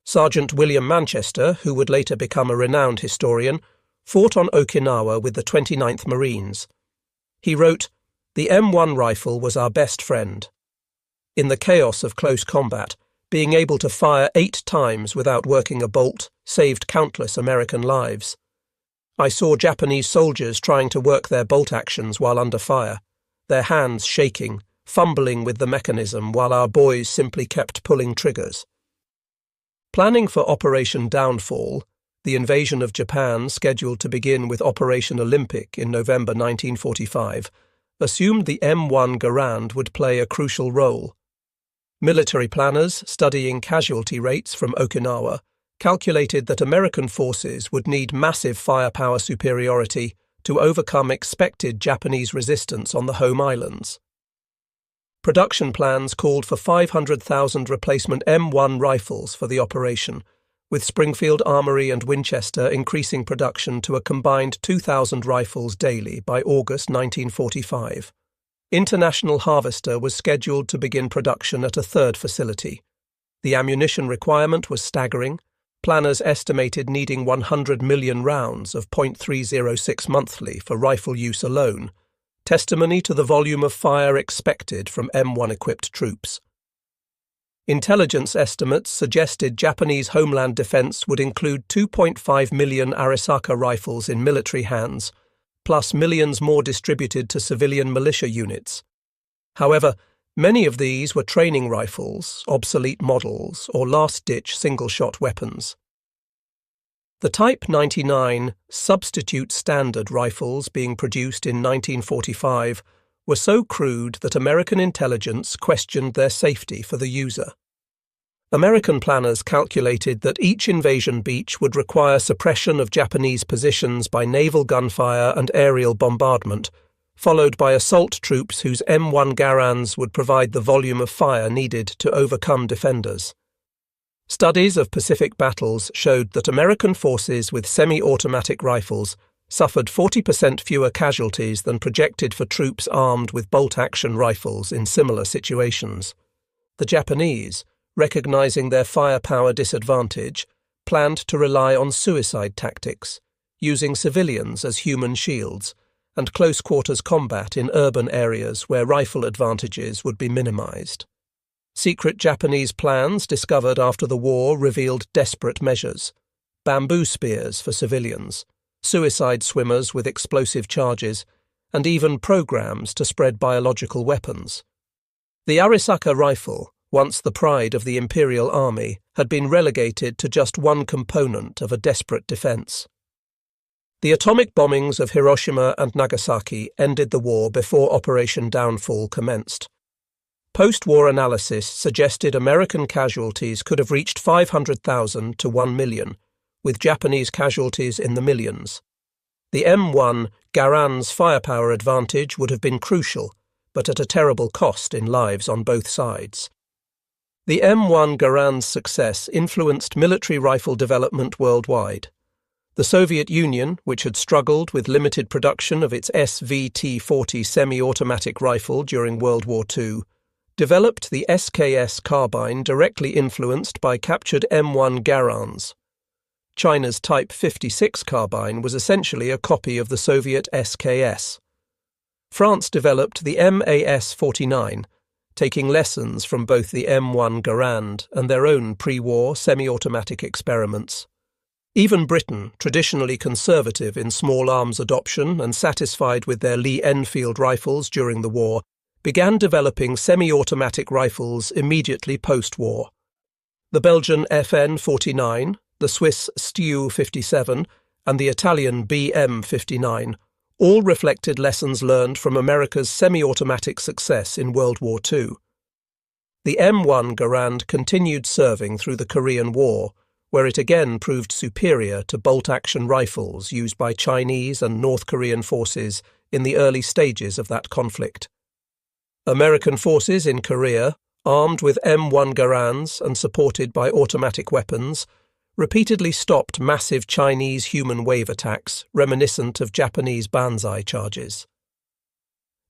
S1: Sergeant William Manchester, who would later become a renowned historian, fought on Okinawa with the 29th Marines. He wrote, "The M1 rifle was our best friend. In the chaos of close combat, being able to fire 8 times without working a bolt saved countless American lives. I saw Japanese soldiers trying to work their bolt actions while under fire, their hands shaking, fumbling with the mechanism while our boys simply kept pulling triggers." Planning for Operation Downfall, the invasion of Japan scheduled to begin with Operation Olympic in November 1945, assumed the M1 Garand would play a crucial role. Military planners studying casualty rates from Okinawa calculated that American forces would need massive firepower superiority to overcome expected Japanese resistance on the home islands. Production plans called for 500,000 replacement M1 rifles for the operation, with Springfield Armory and Winchester increasing production to a combined 2,000 rifles daily by August 1945. International Harvester was scheduled to begin production at a third facility. The ammunition requirement was staggering. Planners estimated needing 100 million rounds of .306 monthly for rifle use alone, testimony to the volume of fire expected from M1-equipped troops. Intelligence estimates suggested Japanese homeland defense would include 2.5 million Arisaka rifles in military hands, plus millions more distributed to civilian militia units. However, many of these were training rifles, obsolete models, or last-ditch single-shot weapons. The Type 99 substitute standard rifles being produced in 1945 were so crude that American intelligence questioned their safety for the user. American planners calculated that each invasion beach would require suppression of Japanese positions by naval gunfire and aerial bombardment, followed by assault troops whose M1 Garands would provide the volume of fire needed to overcome defenders. Studies of Pacific battles showed that American forces with semi-automatic rifles suffered 40% fewer casualties than projected for troops armed with bolt-action rifles in similar situations. The Japanese, recognizing their firepower disadvantage, planned to rely on suicide tactics, using civilians as human shields, and close-quarters combat in urban areas where rifle advantages would be minimized. Secret Japanese plans discovered after the war revealed desperate measures: bamboo spears for civilians, suicide swimmers with explosive charges, and even programs to spread biological weapons. The Arisaka rifle, once the pride of the Imperial Army, had been relegated to just one component of a desperate defense. The atomic bombings of Hiroshima and Nagasaki ended the war before Operation Downfall commenced. Post-war analysis suggested American casualties could have reached 500,000 to 1 million, with Japanese casualties in the millions. The M1 Garand's firepower advantage would have been crucial, but at a terrible cost in lives on both sides. The M1 Garand's success influenced military rifle development worldwide. The Soviet Union, which had struggled with limited production of its SVT-40 semi-automatic rifle during World War II, developed the SKS carbine directly influenced by captured M1 Garands. China's Type 56 carbine was essentially a copy of the Soviet SKS. France developed the MAS-49, taking lessons from both the M1 Garand and their own pre-war semi-automatic experiments. Even Britain, traditionally conservative in small arms adoption and satisfied with their Lee-Enfield rifles during the war, began developing semi-automatic rifles immediately post-war. The Belgian FN-49, the Swiss Stu-57, and the Italian BM-59 all reflected lessons learned from America's semi-automatic success in World War II. The M1 Garand continued serving through the Korean War, where it again proved superior to bolt-action rifles used by Chinese and North Korean forces in the early stages of that conflict. American forces in Korea, armed with M1 Garands and supported by automatic weapons, repeatedly stopped massive Chinese human wave attacks reminiscent of Japanese banzai charges.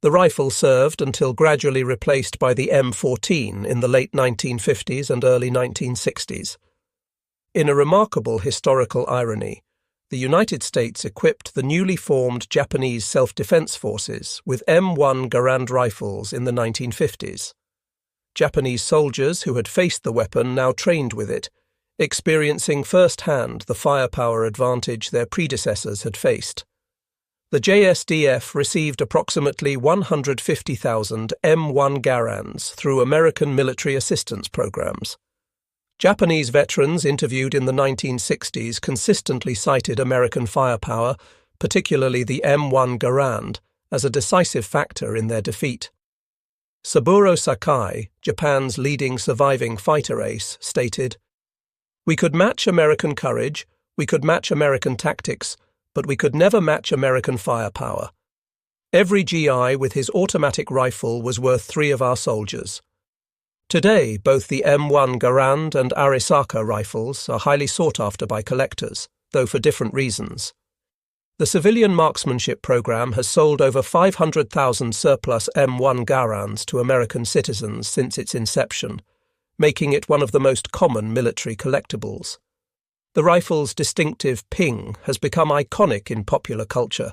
S1: The rifle served until gradually replaced by the M14 in the late 1950s and early 1960s. In a remarkable historical irony, the United States equipped the newly formed Japanese self-defense forces with M1 Garand rifles in the 1950s. Japanese soldiers who had faced the weapon now trained with it, experiencing firsthand the firepower advantage their predecessors had faced. The JSDF received approximately 150,000 M1 Garands through American military assistance programs. Japanese veterans interviewed in the 1960s consistently cited American firepower, particularly the M1 Garand, as a decisive factor in their defeat. Saburo Sakai, Japan's leading surviving fighter ace, stated, "We could match American courage, we could match American tactics, but we could never match American firepower. Every GI with his automatic rifle was worth 3 of our soldiers." Today, both the M1 Garand and Arisaka rifles are highly sought after by collectors, though for different reasons. The civilian marksmanship program has sold over 500,000 surplus M1 Garands to American citizens since its inception, making it one of the most common military collectibles. The rifle's distinctive ping has become iconic in popular culture,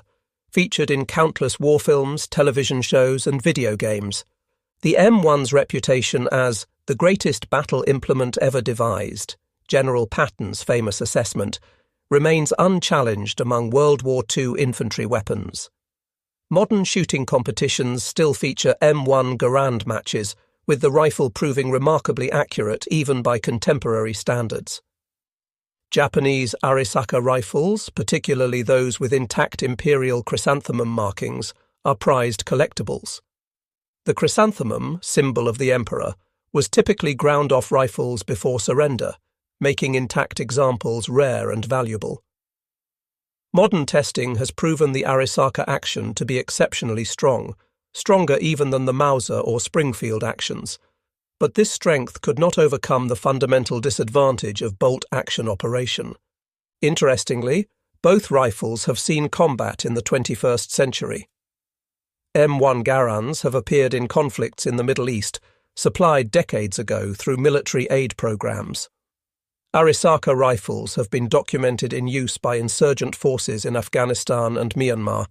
S1: featured in countless war films, television shows, and video games. The M1's reputation as the greatest battle implement ever devised, General Patton's famous assessment, remains unchallenged among World War II infantry weapons. Modern shooting competitions still feature M1 Garand matches, with the rifle proving remarkably accurate even by contemporary standards. Japanese Arisaka rifles, particularly those with intact imperial chrysanthemum markings, are prized collectibles. The chrysanthemum, symbol of the emperor, was typically ground off rifles before surrender, making intact examples rare and valuable. Modern testing has proven the Arisaka action to be exceptionally strong, stronger even than the Mauser or Springfield actions. But this strength could not overcome the fundamental disadvantage of bolt-action operation. Interestingly, both rifles have seen combat in the 21st century. M1 Garands have appeared in conflicts in the Middle East, supplied decades ago through military aid programs. Arisaka rifles have been documented in use by insurgent forces in Afghanistan and Myanmar,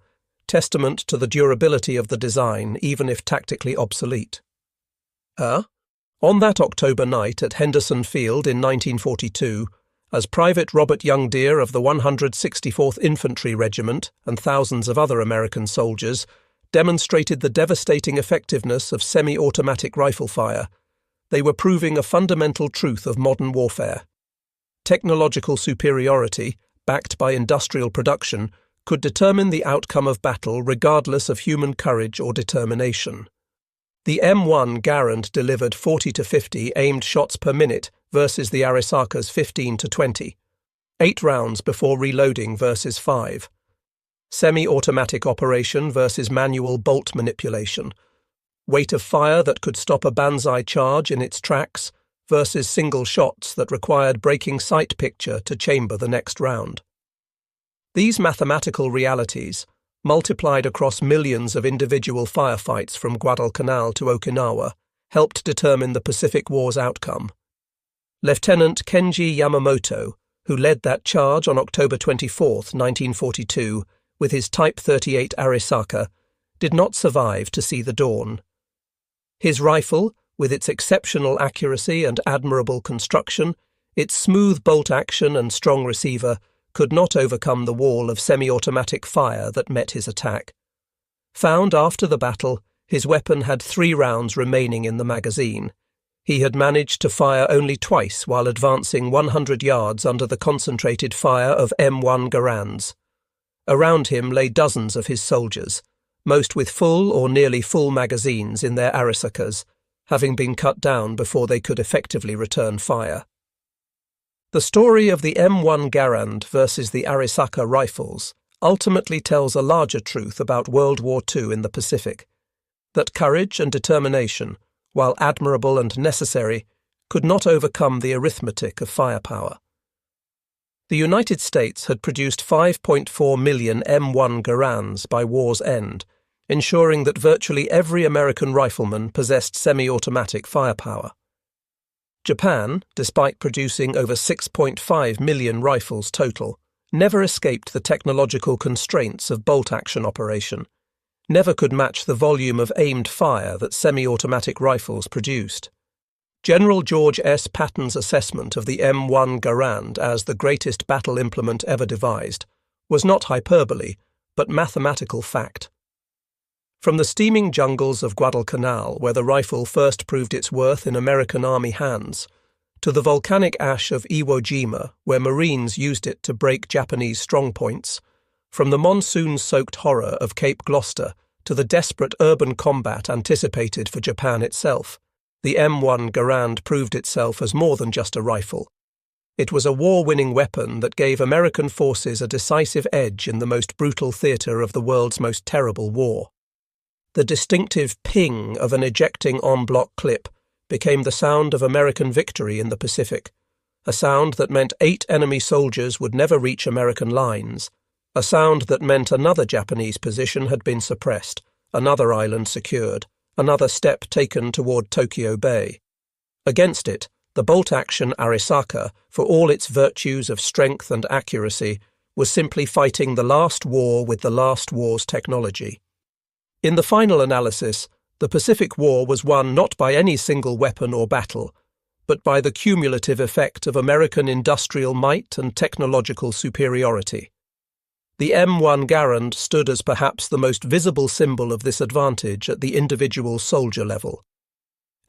S1: testament to the durability of the design even if tactically obsolete. On that October night at Henderson Field in 1942, as Private Robert Youngdeer of the 164th Infantry Regiment and thousands of other American soldiers demonstrated the devastating effectiveness of semi-automatic rifle fire, they were proving a fundamental truth of modern warfare. Technological superiority, backed by industrial production, could determine the outcome of battle regardless of human courage or determination. The M1 Garand delivered 40 to 50 aimed shots per minute versus the Arisaka's 15 to 20, 8 rounds before reloading versus 5. Semi-automatic operation versus manual bolt manipulation. Weight of fire that could stop a banzai charge in its tracks versus single shots that required breaking sight picture to chamber the next round. These mathematical realities, multiplied across millions of individual firefights from Guadalcanal to Okinawa, helped determine the Pacific War's outcome. Lieutenant Kenji Yamamoto, who led that charge on October 24, 1942, with his Type 38 Arisaka, did not survive to see the dawn. His rifle, with its exceptional accuracy and admirable construction, its smooth bolt action and strong receiver, could not overcome the wall of semi-automatic fire that met his attack. Found after the battle, his weapon had 3 rounds remaining in the magazine. He had managed to fire only twice while advancing 100 yards under the concentrated fire of M1 Garands. Around him lay dozens of his soldiers, most with full or nearly full magazines in their Arisakas, having been cut down before they could effectively return fire. The story of the M1 Garand versus the Arisaka rifles ultimately tells a larger truth about World War II in the Pacific, that courage and determination, while admirable and necessary, could not overcome the arithmetic of firepower. The United States had produced 5.4 million M1 Garands by war's end, ensuring that virtually every American rifleman possessed semi-automatic firepower. Japan, despite producing over 6.5 million rifles total, never escaped the technological constraints of bolt-action operation, never could match the volume of aimed fire that semi-automatic rifles produced. General George S. Patton's assessment of the M1 Garand as the greatest battle implement ever devised was not hyperbole, but mathematical fact. From the steaming jungles of Guadalcanal, where the rifle first proved its worth in American Army hands, to the volcanic ash of Iwo Jima, where Marines used it to break Japanese strongpoints, from the monsoon-soaked horror of Cape Gloucester to the desperate urban combat anticipated for Japan itself, the M1 Garand proved itself as more than just a rifle. It was a war-winning weapon that gave American forces a decisive edge in the most brutal theatre of the world's most terrible war. The distinctive ping of an ejecting en bloc clip became the sound of American victory in the Pacific, a sound that meant 8 enemy soldiers would never reach American lines, a sound that meant another Japanese position had been suppressed, another island secured, another step taken toward Tokyo Bay. Against it, the bolt-action Arisaka, for all its virtues of strength and accuracy, was simply fighting the last war with the last war's technology. In the final analysis, the Pacific War was won not by any single weapon or battle, but by the cumulative effect of American industrial might and technological superiority. The M1 Garand stood as perhaps the most visible symbol of this advantage at the individual soldier level.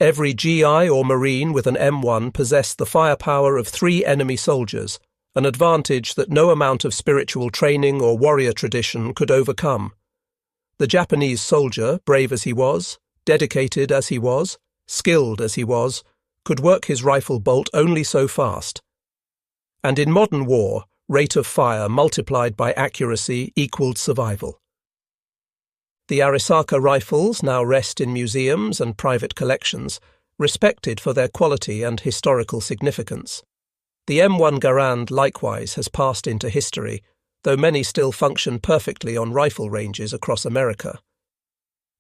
S1: Every GI or Marine with an M1 possessed the firepower of 3 enemy soldiers, an advantage that no amount of spiritual training or warrior tradition could overcome. The Japanese soldier, brave as he was, dedicated as he was, skilled as he was, could work his rifle bolt only so fast. And in modern war, rate of fire multiplied by accuracy equaled survival. The Arisaka rifles now rest in museums and private collections, respected for their quality and historical significance. The M1 Garand likewise has passed into history, though many still function perfectly on rifle ranges across America.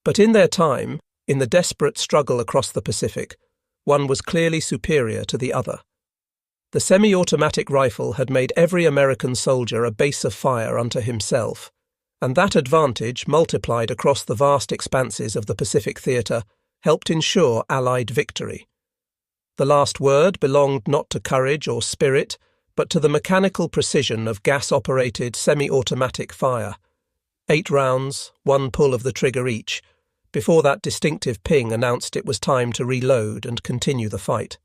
S1: But in their time, in the desperate struggle across the Pacific, one was clearly superior to the other. The semi-automatic rifle had made every American soldier a base of fire unto himself, and that advantage, multiplied across the vast expanses of the Pacific theatre, helped ensure Allied victory. The last word belonged not to courage or spirit, but to the mechanical precision of gas-operated semi-automatic fire. 8 rounds, 1 pull of the trigger each, before that distinctive ping announced it was time to reload and continue the fight.